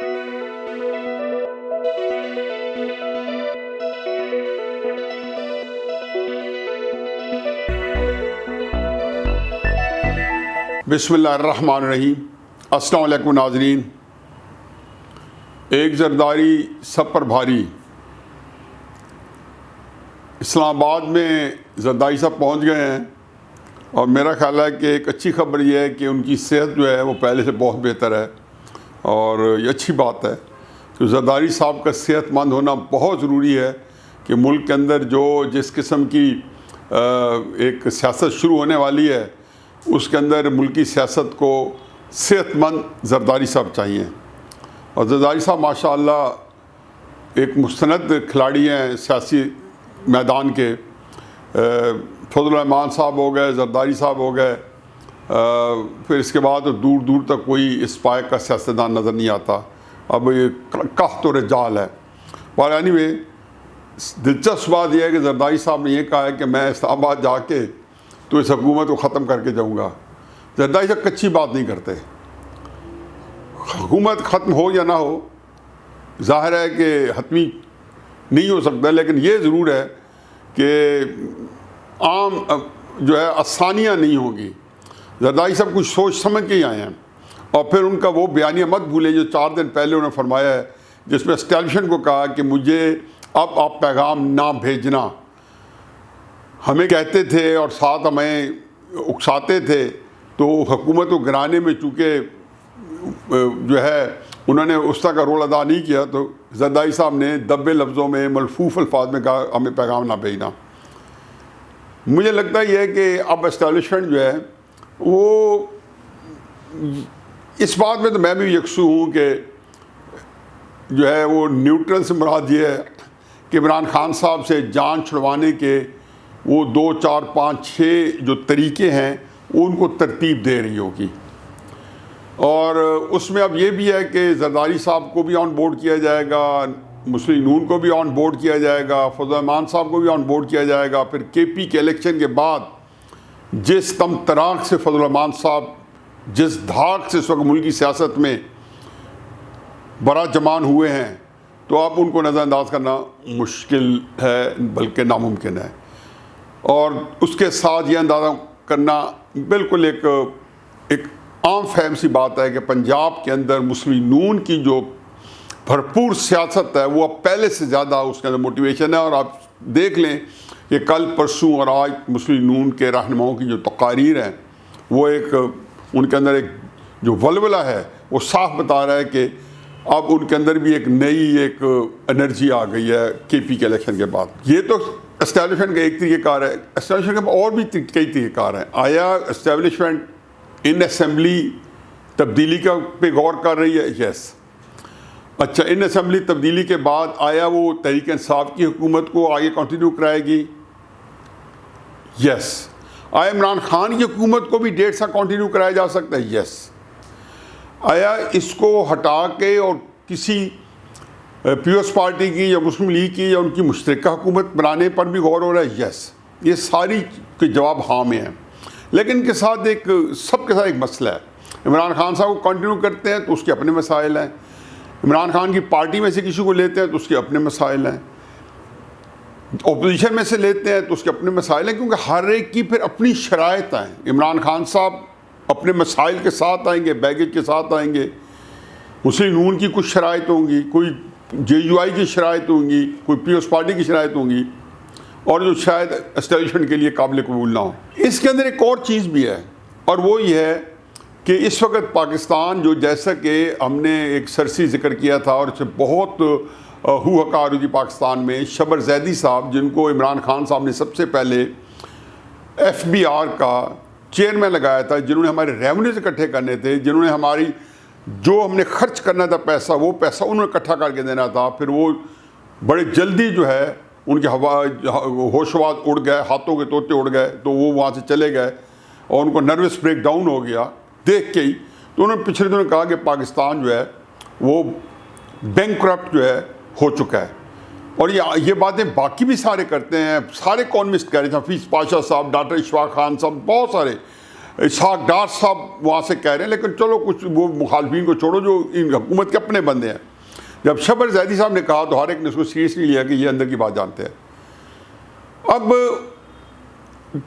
بسم اللہ الرحمن الرحیم۔ السلام علیکم ناظرین۔ ایک زرداری سب پر بھاری۔ اسلام آباد میں زرداری صاحب پہنچ گئے ہیں اور میرا خیال ہے کہ ایک اچھی خبر یہ ہے کہ ان کی صحت جو ہے وہ پہلے سے بہت بہتر ہے، اور یہ اچھی بات ہے کہ زرداری صاحب کا صحت مند ہونا بہت ضروری ہے کہ ملک کے اندر جس قسم کی ایک سیاست شروع ہونے والی ہے اس کے اندر ملکی سیاست کو صحت مند زرداری صاحب چاہیے۔ اور زرداری صاحب ماشاءاللہ ایک مستند کھلاڑی ہیں سیاسی میدان کے۔ فضل الرحمان صاحب ہو گئے، زرداری صاحب ہو گئے، پھر اس کے بعد دور دور تک کوئی اس پائے کا سیاستدان نظر نہیں آتا۔ اب یہ قحط و رجال ہے۔ پر اینی وے دلچسپ بات یہ ہے کہ زرداری صاحب نے یہ کہا ہے کہ میں اسلام آباد جا کے تو اس حکومت کو ختم کر کے جاؤں گا۔ زرداری صاحب کچی بات نہیں کرتے۔ حکومت ختم ہو یا نہ ہو، ظاہر ہے کہ حتمی نہیں ہو سکتا، لیکن یہ ضرور ہے کہ عام جو ہے آسانیاں نہیں ہوں گی۔ زرداری صاحب کچھ سوچ سمجھ کے ہی آئے ہیں، اور پھر ان کا وہ بیانیہ مت بھولیں جو 4 دن پہلے انہوں نے فرمایا ہے، جس میں اسٹیبلشمنٹ کو کہا کہ مجھے اب آپ پیغام نہ بھیجنا۔ ہمیں کہتے تھے اور ساتھ ہمیں اکساتے تھے، تو حکومت کو گرانے میں چونکہ جو ہے انہوں نے اس طرح کا رول ادا نہیں کیا، تو زرداری صاحب نے دبے لفظوں میں ملفوف الفاظ میں کہا ہمیں پیغام نہ بھیجنا۔ مجھے لگتا یہ ہے کہ اب اسٹیبلشمنٹ جو ہے وہ اس بات میں تو میں بھی یکسو ہوں کہ جو ہے وہ نیوٹرل سے مراد یہ ہے کہ عمران خان صاحب سے جان چھڑوانے کے وہ 2 4 5 6 جو طریقے ہیں وہ ان کو ترتیب دے رہی ہوگی۔ اور اس میں اب یہ بھی ہے کہ زرداری صاحب کو بھی آن بورڈ کیا جائے گا، مسلم نون کو بھی آن بورڈ کیا جائے گا، فضل الرحمان صاحب کو بھی آن بورڈ کیا جائے گا۔ پھر کے پی کے الیکشن کے بعد جس تم تراک سے فضل الرحمان صاحب جس دھاک سے اس وقت ملکی سیاست میں برا جمان ہوئے ہیں، تو اب ان کو نظر انداز کرنا مشکل ہے بلکہ ناممکن ہے۔ اور اس کے ساتھ یہ اندازہ کرنا بالکل ایک عام فہم سی بات ہے کہ پنجاب کے اندر مسلم نون کی جو بھرپور سیاست ہے وہ اب پہلے سے زیادہ اس کے اندر موٹیویشن ہے۔ اور آپ دیکھ لیں کہ کل پرسوں اور آج مسلم نون کے رہنماؤں کی جو تقاریر ہیں وہ ان کے اندر ایک جو ولولہ ہے وہ صاف بتا رہا ہے کہ اب ان کے اندر بھی ایک نئی ایک انرجی آ گئی ہے کے پی کے الیکشن کے بعد۔ یہ تو اسٹیبلشمنٹ کا ایک طریقہ کار ہے، اسٹیبلشمنٹ کا اور بھی کئی طریقہ کار ہیں۔ آیا اسٹیبلشمنٹ ان اسمبلی تبدیلی پہ غور کر رہی ہے؟ یس۔ اچھا، ان اسمبلی تبدیلی کے بعد آیا وہ تحریک انصاف کی حکومت کو آگے کنٹینیو کرائے گی؟ یس۔ آیا عمران خان کی حکومت کو بھی 1.5 سال کنٹینیو کرایا جا سکتا ہے؟ یس۔ آیا اس کو ہٹا کے اور کسی پیپلز پارٹی کی یا مسلم لیگ کی یا ان کی مشترکہ حکومت بنانے پر بھی غور ہو رہا ہے؟ یس۔ یہ ساری کے جواب ہاں میں ہیں، لیکن ان کے ساتھ سب کے ساتھ ایک مسئلہ ہے۔ عمران خان صاحب کو کنٹینیو کرتے ہیں تو اس کے اپنے مسائل ہیں، عمران خان کی پارٹی میں سے کسی کو لیتے ہیں تو اس کے اپنے مسائل ہیں، اپوزیشن میں سے لیتے ہیں تو اس کے اپنے مسائل ہیں، کیونکہ ہر ایک کی پھر اپنی شرائط ہیں۔ عمران خان صاحب اپنے مسائل کے ساتھ آئیں گے، بیگیج کے ساتھ آئیں گے، مسلم نون کی کچھ شرائط ہوں گی، کوئی جے یو آئی کی شرائط ہوں گی، کوئی پیپلز پارٹی کی شرائط ہوں گی، اور جو شاید اسٹیبلشمنٹ کے لیے قابل قبول نہ ہو۔ اس کے اندر ایک اور چیز بھی ہے، اور وہ یہ ہے کہ اس وقت پاکستان جو جیسا کہ ہم نے ایک سرسی ذکر کیا تھا اور اس سے بہت ہو ہکار ہوئی تھی پاکستان میں، شبر زیدی صاحب جن کو عمران خان صاحب نے سب سے پہلے ایف بی آر کا چیئرمین لگایا تھا، جنہوں نے ہمارے ریونیوز اکٹھے کرنے تھے، جنہوں نے جو ہم نے خرچ کرنا تھا پیسہ، وہ پیسہ انہوں نے اکٹھا کر کے دینا تھا، پھر وہ بڑے جلدی جو ہے ان کے ہوش و اڑ گئے، ہاتھوں کے طوطے اڑ گئے، تو وہ وہاں سے چلے گئے اور ان کو نروس بریک ڈاؤن ہو گیا دیکھ کے ہی۔ تو انہوں نے پچھلے دنوں کہا کہ پاکستان جو ہے وہ بینک کرپٹ جو ہے ہو چکا ہے، اور یہ باتیں باقی بھی سارے کرتے ہیں، سارے اکانومسٹ کہہ رہے ہیں، حفیظ پاشا صاحب، ڈاکٹر اشفاق خان صاحب، بہت سارے اسحاق ڈار صاحب وہاں سے کہہ رہے ہیں، لیکن چلو کچھ وہ مخالفین کو چھوڑو جو ان حکومت کے اپنے بندے ہیں. جب شبر زیدی صاحب نے کہا تو ہر ایک نے اس کو سیریسلی لیا کہ یہ اندر کی بات جانتے ہیں. اب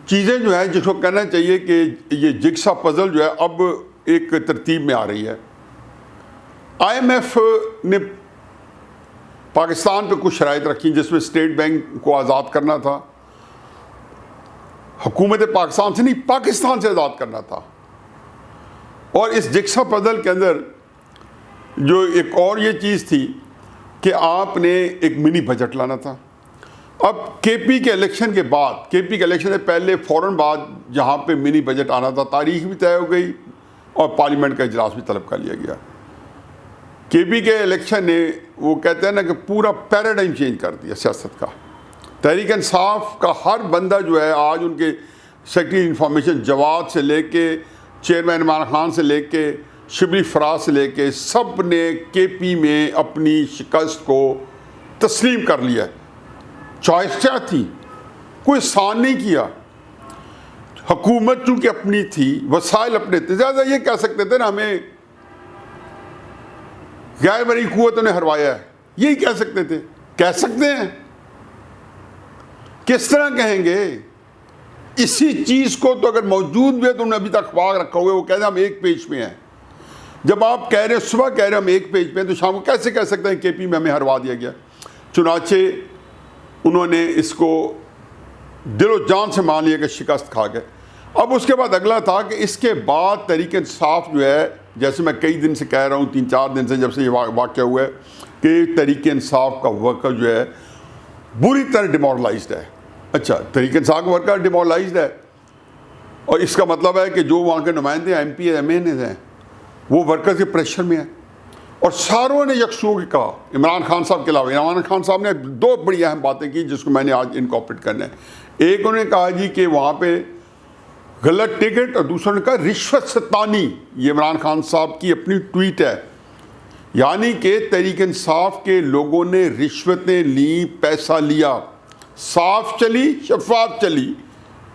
چیزیں جو ہیں جس کو کہنا چاہیے کہ یہ جگسا پزل جو ہے اب ایک ترتیب میں آ رہی ہے. آئی ایم ایف نے پاکستان پہ کچھ شرائط رکھی جس میں اسٹیٹ بینک کو آزاد کرنا تھا، حکومت پاکستان سے نہیں پاکستان سے آزاد کرنا تھا. اور اس جگسا پزل کے اندر جو ایک اور یہ چیز تھی کہ آپ نے ایک منی بجٹ لانا تھا. اب کے پی کے الیکشن کے بعد، کے پی کے الیکشن سے پہلے فوراً بعد جہاں پہ منی بجٹ آنا تھا، تاریخ بھی طے ہو گئی اور پارلیمنٹ کا اجلاس بھی طلب کر لیا گیا. کے پی کے الیکشن نے وہ کہتے ہیں نا کہ پورا پیراڈائم چینج کر دیا سیاست کا. تحریک انصاف کا ہر بندہ جو ہے آج ان کے سیکرٹری انفارمیشن جواد سے لے کے چیئرمین عمران خان سے لے کے شبلی فراز سے لے کے سب نے کے پی میں اپنی شکست کو تسلیم کر لیا. چوائس کیا تھی؟ کوئی احسان نہیں کیا. حکومت چونکہ اپنی تھی، وسائل اپنے تھے، زیادہ یہ کہہ سکتے تھے نا ہمیں غیر مرئی قوتوں نے ہروایا ہے، یہی کہہ سکتے تھے. کہہ سکتے ہیں، کس طرح کہیں گے؟ اسی چیز کو تو اگر موجود بھی ہے تو انہوں نے ابھی تک اخبار رکھا ہوئے، وہ کہتے ہیں ہم ایک پیج پہ ہیں. جب آپ کہہ رہے ہیں صبح کہہ رہے ہیں ہم ایک پیج پہ ہیں تو شام کو کیسے کہہ سکتے ہیں کے پی میں ہمیں ہروا دیا گیا؟ چنانچہ انہوں نے اس کو دل و جان سے مان لیا کہ شکست کھا گئے. اب اس کے بعد اگلا تھا کہ اس کے بعد تحریک انصاف جو ہے، جیسے میں کئی دن سے کہہ رہا ہوں، 3-4 دن سے جب سے یہ واقعہ ہوا ہے کہ تحریک انصاف کا ورکر جو ہے بری طرح ڈیمورلائزڈ ہے. اچھا، تحریک انصاف کا ورکر ڈیمورلائزڈ ہے اور اس کا مطلب ہے کہ جو وہاں کے نمائندے ایم پی ایم این ہیں وہ ورکر کے پریشر میں ہیں. اور ساروں نے یکسو کے کہا، عمران خان صاحب کے علاوہ عمران خان صاحب نے 2 بڑی اہم باتیں کی جس کو میں نے آج انکارپوریٹ کرنا ہے. ایک انہوں نے کہا جی کہ وہاں پہ غلط ٹکٹ، اور دوسروں نے کہا رشوت ستانی. یہ عمران خان صاحب کی اپنی ٹویٹ ہے، یعنی کہ تحریک انصاف کے لوگوں نے رشوتیں لیں، پیسہ لیا. صاف چلی، شفاف چلی،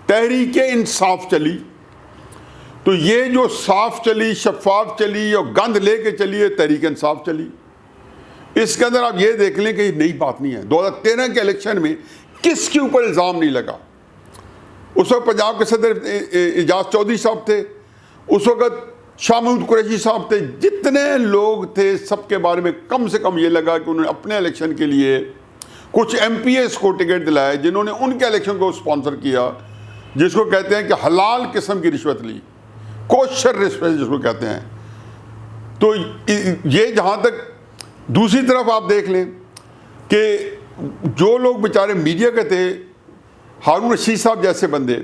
تحریک انصاف چلی. تو یہ جو صاف چلی، شفاف چلی اور گند لے کے چلی ہے، تحریک انصاف چلی. اس کے اندر آپ یہ دیکھ لیں کہ یہ نئی بات نہیں ہے. 2013 کے الیکشن میں کس کے اوپر الزام نہیں لگا؟ اس وقت پنجاب کے صدر اعجاز چودھری صاحب تھے، اس وقت شاہ محمود قریشی صاحب تھے. جتنے لوگ تھے سب کے بارے میں کم سے کم یہ لگا کہ انہوں نے اپنے الیکشن کے لیے کچھ ایم پی ایس کو ٹکٹ دلائے جنہوں نے ان کے الیکشن کو اسپانسر کیا، جس کو کہتے ہیں کہ حلال قسم کی رشوت لی، کوشر رشوت جس کو کہتے ہیں. تو یہ جہاں تک دوسری طرف آپ دیکھ لیں کہ جو لوگ بیچارے میڈیا کے تھے، ہارون رشید صاحب جیسے بندے،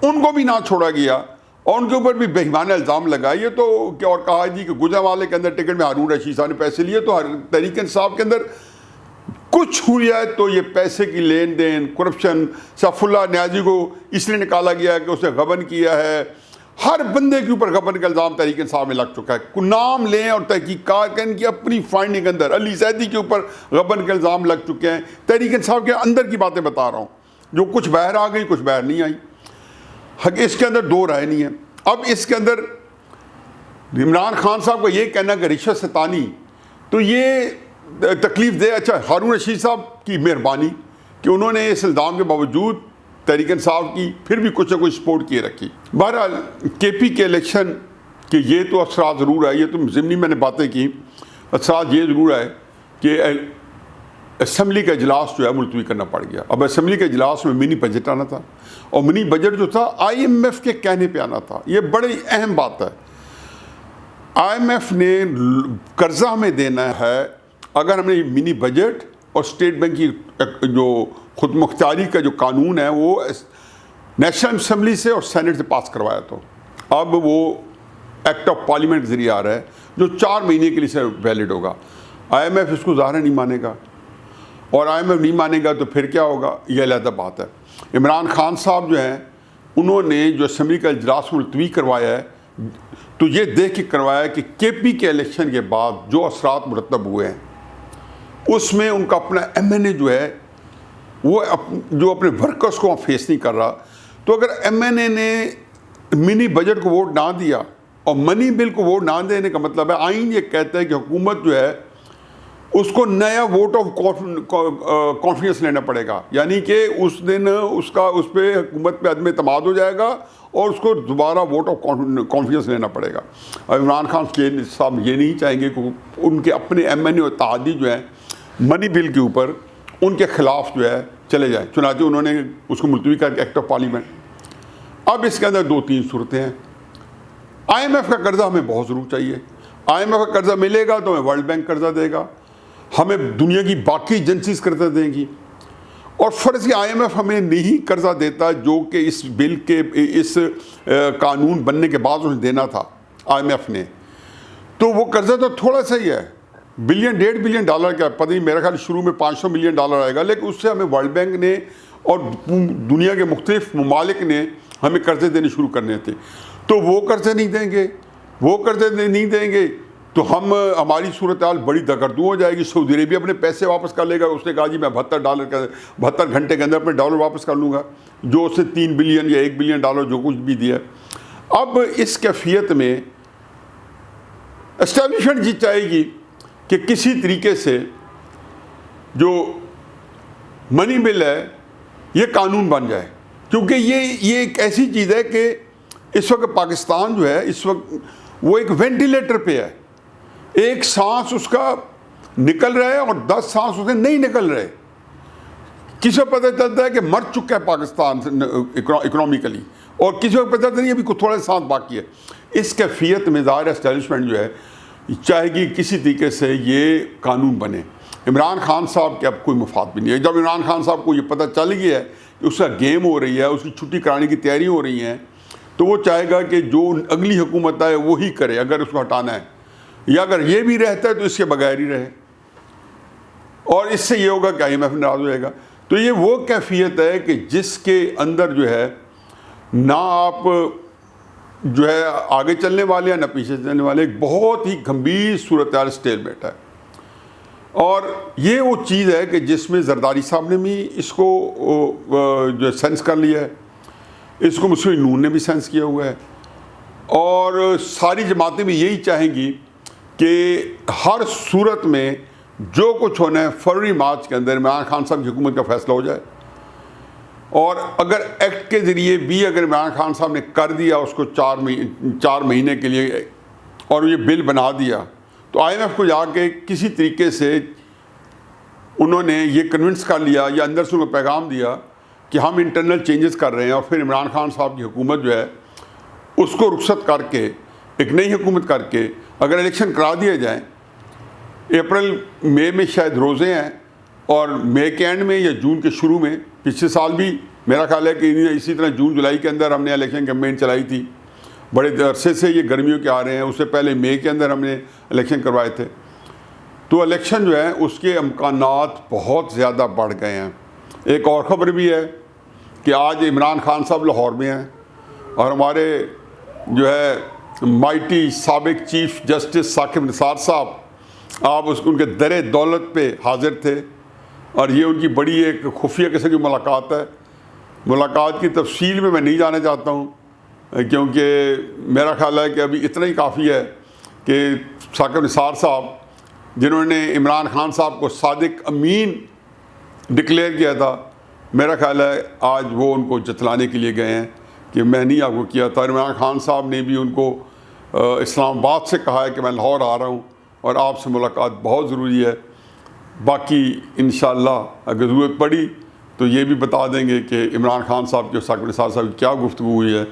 ان کو بھی نہ چھوڑا گیا اور ان کے اوپر بھی بے ایمانہ الزام لگا. یہ تو کیا اور کہا جی کہ گوجرانوالے کے اندر ٹکٹ میں ہارون رشید صاحب نے پیسے لیے، تو تحریک انصاف کے اندر کچھ ہوا ہے تو یہ پیسے کی لین دین، کرپشن. سیف اللہ نیازی کو اس لیے نکالا گیا کہ اس نے غبن کیا ہے. ہر بندے کے اوپر غبن کا الزام تحریک انصاف میں لگ چکا ہے. نام لیں اور تحقیقات کریں کہ اپنی فائنڈنگ اندر علی زیدی کے اوپر غبن کے الزام لگ چکے ہیں. تحریک انصاف کے اندر کی باتیں بتا رہا ہوں جو کچھ باہر آ گئی، کچھ باہر نہیں آئی. اس کے اندر 2 رائے نہیں ہے. اب اس کے اندر عمران خان صاحب کا یہ کہنا کہ رشوت ستانی، تو یہ تکلیف دے. اچھا، ہارون رشید صاحب کی مہربانی کہ انہوں نے اس الزام کے باوجود تحریک انصاف کی پھر بھی کچھ نہ کچھ سپورٹ کیے رکھی. بہرحال کے پی کے الیکشن کے یہ تو اثرات ضرور ہے، یہ تو ضمنی میں نے باتیں کی. اثرات یہ ضرور ہے کہ اسمبلی کا اجلاس جو ہے ملتوی کرنا پڑ گیا. اب اسمبلی کے اجلاس میں منی بجٹ آنا تھا اور منی بجٹ جو تھا آئی ایم ایف کے کہنے پہ آنا تھا. یہ بڑی اہم بات ہے. آئی ایم ایف نے قرضہ ہمیں دینا ہے اگر ہم نے منی بجٹ اور اسٹیٹ بینک کی جو خود مختاری کا جو قانون ہے وہ نیشنل اسمبلی سے اور سینٹ سے پاس کروایا. تو اب وہ ایکٹ آف پارلیمنٹ کے ذریعے آ رہا ہے جو 4 مہینے کے لیے سے ویلڈ ہوگا. آئی ایم ایف اس کو ظاہر نہیں مانے گا اور آئی ایم ایف نہیں مانے گا تو پھر کیا ہوگا، یہ علیحدہ بات ہے. عمران خان صاحب جو ہیں انہوں نے جو اسمبلی کا اجلاس ملتوی کروایا ہے تو یہ دیکھ کے کروایا کہ کے پی کے الیکشن کے بعد جو اثرات مرتب ہوئے ہیں اس میں ان کا اپنا ایم این اے جو ہے وہ جو اپنے ورکرز کو فیس نہیں کر رہا. تو اگر ایم این اے نے منی بجٹ کو ووٹ نہ دیا اور منی بل کو ووٹ نہ دینے کا مطلب ہے آئین یہ کہتا ہے کہ حکومت جو ہے اس کو نیا ووٹ آف کانفیڈنس لینا پڑے گا، یعنی کہ اس دن اس پہ حکومت پہ عدم اعتماد ہو جائے گا اور اس کو دوبارہ ووٹ آف کانفیڈنس لینا پڑے گا۔ اور عمران خان صاحب یہ نہیں چاہیں گے کہ ان کے اپنے ایم این اے اتحادی جو ہیں منی بل کے اوپر ان کے خلاف جو ہے چلے جائیں، چنانچہ انہوں نے اس کو ملتوی کر کے ایکٹ آف پارلیمنٹ۔ اب اس کے اندر 2-3 صورتیں ہیں۔ آئی ایم ایف کا قرضہ ہمیں بہت ضرور چاہیے، آئی ایم ایف کا قرضہ ملے گا تو ہمیں ورلڈ بینک قرضہ دے گا، ہمیں دنیا کی باقی ایجنسیز قرضہ دیں گی، اور فرض آئی ایم ایف ہمیں نہیں قرضہ دیتا جو کہ اس بل کے اس قانون بننے کے بعد انہیں دینا تھا آئی ایم ایف نے، تو وہ قرضہ تو تھوڑا سا ہی ہے، $1.5 بلین کا، پتہ نہیں میرا خیال شروع میں $500 ملین آئے گا، لیکن اس سے ہمیں ورلڈ بینک نے اور دنیا کے مختلف ممالک نے ہمیں قرضے دینے شروع کرنے تھے، تو وہ قرضے نہیں دیں گے، وہ قرضے نہیں دیں گے تو ہماری صورتحال بڑی دگردوں ہو جائے گی۔ سعودی عربیہ اپنے پیسے واپس کر لے گا، اس نے کہا جی میں 72 گھنٹے کے اندر اپنے ڈالر واپس کر لوں گا، جو اس نے $3 بلین یا $1 بلین جو کچھ بھی دیا۔ اب اس کیفیت میں اسٹیبلشمنٹ جی چاہے گی کہ کسی طریقے سے جو منی بل ہے یہ قانون بن جائے، کیونکہ یہ ایک ایسی چیز ہے کہ اس وقت پاکستان جو ہے اس وقت وہ ایک وینٹیلیٹر پہ ہے، ایک سانس اس کا نکل رہا ہے اور 10 سانس اسے نہیں نکل رہے، کسی کو پتہ چلتا ہے کہ مر چکا ہے پاکستان اکنامیکلی، اور کسی کو پتہ نہیں ابھی تھوڑا سانس باقی ہے۔ اس کیفیت میں ظاہر اسٹیبلشمنٹ جو ہے چاہے گی کسی طریقے سے یہ قانون بنے۔ عمران خان صاحب کے اب کوئی مفاد بھی نہیں ہے، جب عمران خان صاحب کو یہ پتہ چل گیا ہے کہ اس کا گیم ہو رہی ہے، اس کی چھٹی کرانے کی تیاری ہو رہی ہیں، تو وہ چاہے گا کہ جو اگلی حکومت آئے وہی کرے اگر اس کو ہٹانا ہے، یا اگر یہ بھی رہتا ہے تو اس کے بغیر ہی رہے، اور اس سے یہ ہوگا کہ آئی ایم ایف ناراض ہو جائے گا۔ تو یہ وہ کیفیت ہے کہ جس کے اندر جو ہے نہ آپ جو ہے آگے چلنے والے ہیں نہ پیچھے چلنے والے، ایک بہت ہی گمبھیر صورتحال اسٹیل میٹ ہے، اور یہ وہ چیز ہے کہ جس میں زرداری صاحب نے بھی اس کو جو سینس کر لیا ہے، اس کو مسلم نون نے بھی سینس کیا ہوا ہے، اور ساری جماعتیں بھی یہی چاہیں گی کہ ہر صورت میں جو کچھ ہونا ہے فروری مارچ کے اندر عمران خان صاحب کی حکومت کا فیصلہ ہو جائے، اور اگر ایکٹ کے ذریعے بھی اگر عمران خان صاحب نے کر دیا اس کو 4 مہینے کے لیے اور یہ بل بنا دیا، تو آئی ایم ایف کو جا کے کسی طریقے سے انہوں نے یہ کنونس کر لیا یا اندر سے ان کو پیغام دیا کہ ہم انٹرنل چینجز کر رہے ہیں، اور پھر عمران خان صاحب کی حکومت جو ہے اس کو رخصت کر کے ایک نئی حکومت کر کے اگر الیکشن کرا دیے جائیں، اپریل مئی میں شاید روزے ہیں، اور مئی کے اینڈ میں یا جون کے شروع میں، پچھلے سال بھی میرا خیال ہے کہ اسی طرح جون جولائی کے اندر ہم نے الیکشن کیمپین چلائی تھی، بڑے عرصے سے یہ گرمیوں کے آ رہے ہیں، اس سے پہلے مئی کے اندر ہم نے الیکشن کروائے تھے، تو الیکشن جو ہے اس کے امکانات بہت زیادہ بڑھ گئے ہیں۔ ایک اور خبر بھی ہے کہ آج عمران خان صاحب لاہور میں ہیں، اور ہمارے جو ہے مائٹی سابق چیف جسٹس ثاقب نثار صاحب آپ ان کے در دولت پہ حاضر تھے، اور یہ ان کی بڑی ایک خفیہ قسم کی ملاقات ہے۔ ملاقات کی تفصیل میں نہیں جانا چاہتا ہوں، کیونکہ میرا خیال ہے کہ ابھی اتنا ہی کافی ہے کہ ثاقب نثار صاحب جنہوں نے عمران خان صاحب کو صادق امین ڈکلیئر کیا تھا، میرا خیال ہے آج وہ ان کو جتلانے کے لیے گئے ہیں کہ میں نہیں آپ کو کیا تھا۔ عمران خان صاحب نے بھی ان کو اسلام آباد سے کہا ہے کہ میں لاہور آ رہا ہوں اور آپ سے ملاقات بہت ضروری ہے۔ باقی انشاءاللہ اگر ضرورت پڑی تو یہ بھی بتا دیں گے کہ عمران خان صاحب کے ثاقب نثار صاحب کی کیا گفتگو ہوئی ہے،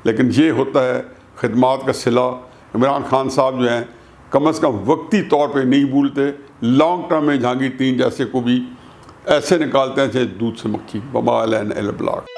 لیکن یہ ہوتا ہے خدمات کا صلہ۔ عمران خان صاحب جو ہیں کم از کم وقتی طور پہ نہیں بھولتے، لانگ ٹرم میں جہانگیر تین جیسے کو بھی ایسے نکالتے ہیں جیسے دودھ سے مکھی۔ وما علینا الا البلاغ۔